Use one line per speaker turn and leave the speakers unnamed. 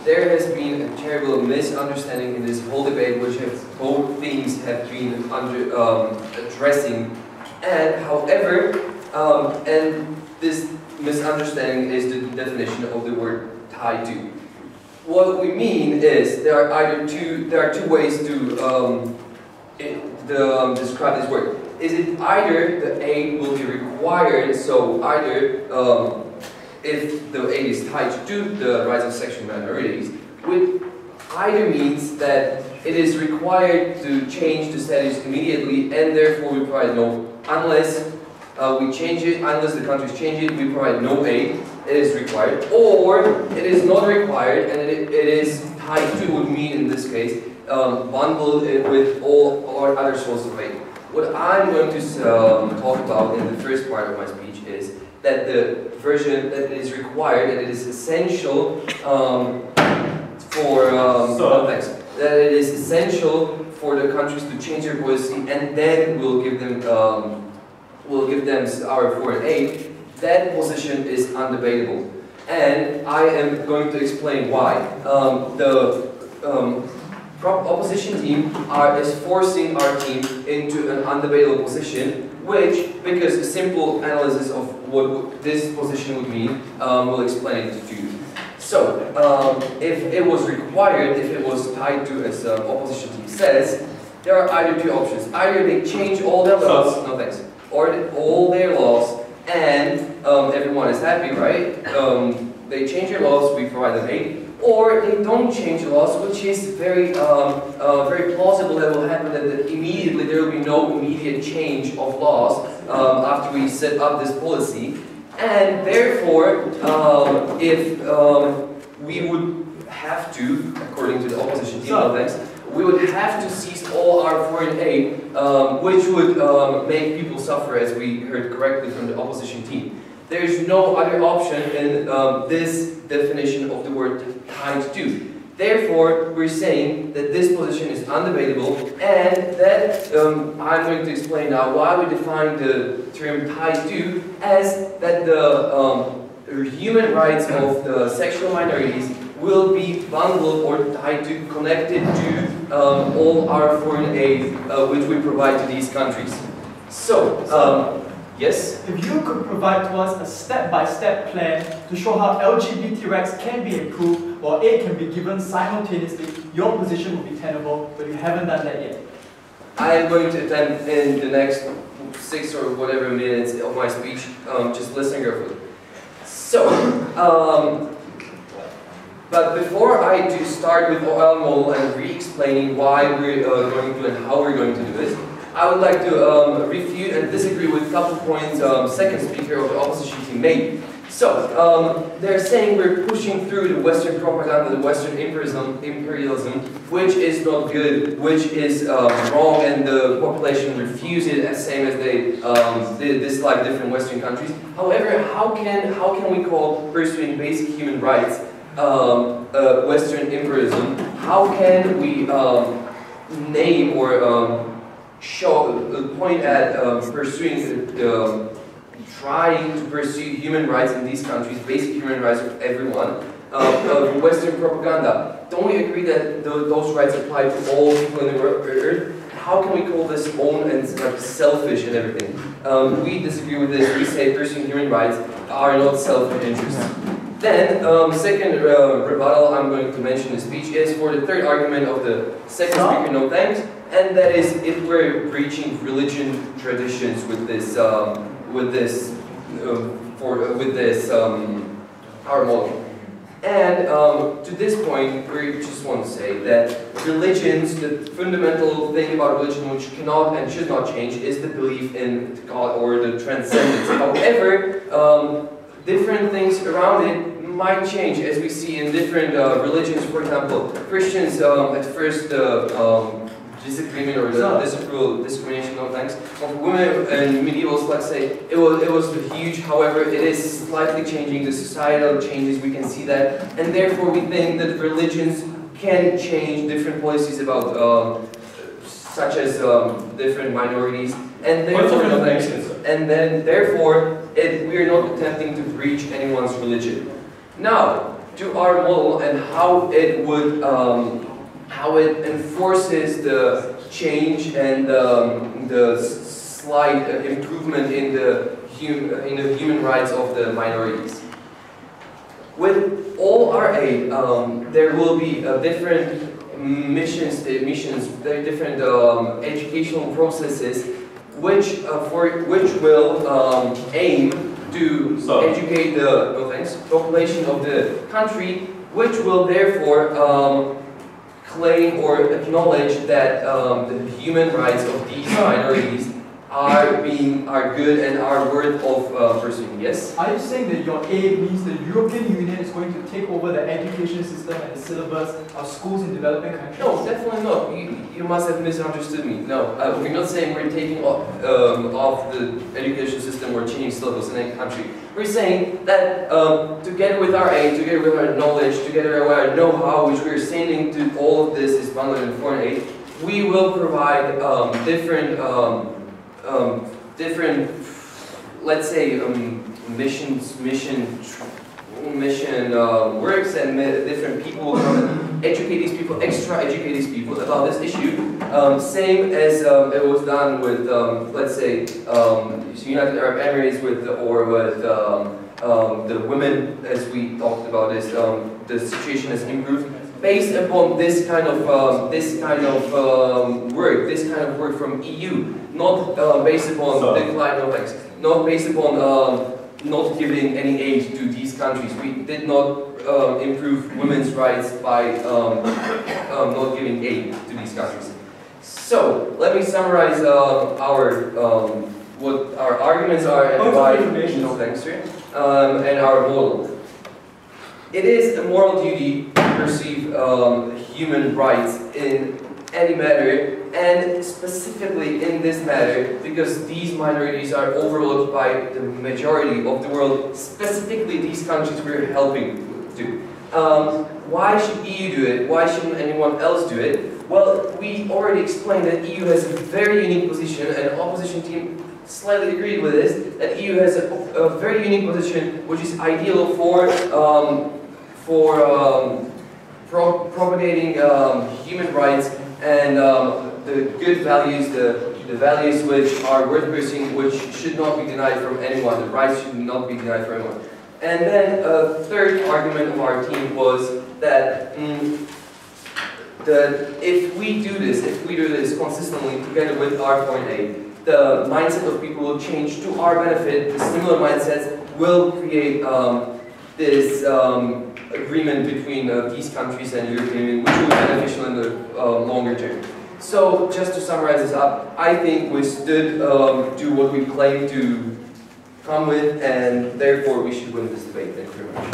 there has been a terrible misunderstanding in this whole debate, which both themes have been addressing. And however, and this misunderstanding is the definition of the word tied to. What we mean is there are two ways to describe this word. Is it either the aid will be required, so either if the aid is tied to the rights of sexual minorities, which either means that it is required to change the status immediately, and therefore we provide no, unless we change it, unless the countries change it, we provide no aid, it is required, or it is not required and it is tied to, would mean in this case, bundled with all our other sources of aid. What I'm going to talk about in the first part of my speech is that the version that is required, that it is essential that it is essential for the countries to change their policy, and then we'll give them our foreign aid. That position is undebatable, and I am going to explain why. The opposition team is forcing our team into an undebatable position, which, because a simple analysis of what this position would mean, will explain it to you. So, if it was required, if it was tied to, as the opposition team says, there are either two options. Either they change all their laws, no thanks, or all their laws, and everyone is happy, right? They change their laws, we provide them aid. Or they don't change the laws, which is very plausible that will happen, that immediately there will be no immediate change of laws after we set up this policy. And therefore, if we would have to, according to the opposition team, we would have to cease all our foreign aid, which would make people suffer, as we heard correctly from the opposition team. There is no other option in this definition of the word tied to. Therefore, we're saying that this position is undebatable, and that I'm going to explain now why we define the term tied to as that the human rights of the sexual minorities will be bundled or tied to, connected to all our foreign aid which we provide to these countries. So, yes?
If you could provide to us a step-by-step plan to show how LGBT rights can be improved or aid can be given simultaneously, your position will be tenable, but you haven't done that yet.
I am going to attempt in the next 6 or whatever minutes of my speech, just listen carefully. So, but before I do start with oil model and re-explaining why we're going to and how we're going to do this, I would like to refute and disagree with a couple points second speaker of the opposition team made. So, they're saying we're pushing through the Western propaganda, the Western imperialism, which is not good, which is wrong, and the population refuse it, as same as they dislike different Western countries. However, how can we call pursuing basic human rights Western imperialism? How can we name or point at pursuing trying to pursue human rights in these countries, basic human rights of everyone, Western propaganda? Don't we agree that those rights apply to all people in the earth? How can we call this own and like selfish and everything? We disagree with this. We say pursuing human rights are not selfish interests. Then, second rebuttal I'm going to mention in the speech is for the third argument of the second speaker, no thanks, and that is if we're breaching religion traditions with this our model. And to this point, we just want to say that religions, the fundamental thing about religion which cannot and should not change is the belief in God or the transcendence. However, different things around it might change, as we see in different religions. For example, Christians at first disagreement or the discrimination, no thanks, of women and medievals, let's say, it was huge. However, it is slightly changing. The societal changes, we can see that, and therefore we think that religions can change different policies about such as different minorities, and therefore, we are not attempting to breach anyone's religion. Now, to our model and how it would, how it enforces the change and the slight improvement in the human rights of the minorities. With all our aid, there will be different missions, different educational processes, which will aim to educate the population of the country, which will therefore claim or acknowledge that the human rights of these minorities are good and are worth of pursuing. Yes?
Are you saying that your aid means the European Union is going to take over the education system and the syllabus of schools in developing countries?
No, definitely not. You must have misunderstood me. No, we're not saying we're taking off the education system or changing syllabus in any country. We're saying that together with our aid, together with our knowledge, together with our know-how, which we're sending to all of this is bundled in foreign aid, we will provide different, let's say, mission works, and different people come educate these people, extra educate these people about this issue. Same as it was done with, let's say, United Arab Emirates or with the women, as we talked about this. The situation has improved based upon this kind of work from EU, not based upon decline of X, not based upon not giving any aid to these countries. We did not improve women's rights by not giving aid to these countries. So let me summarize what our arguments are and why and our model. It is a moral duty to perceive human rights in any matter, and specifically in this matter, because these minorities are overlooked by the majority of the world, specifically these countries we're helping to. Why should EU do it? Why shouldn't anyone else do it? Well, we already explained that EU has a very unique position, and the opposition team slightly agreed with this, that EU has a very unique position, which is ideal for propagating human rights and the good values, the values which are worth pursuing, which should not be denied from anyone. The rights should not be denied from anyone. And then a third argument of our team was that if we do this consistently together with our point A, the mindset of people will change to our benefit. The similar mindsets will create this agreement between these countries and the European Union, which will be beneficial in the longer term. So, just to summarize this up, I think we stood to what we claim to come with, and therefore we should win this debate. Thank you very much.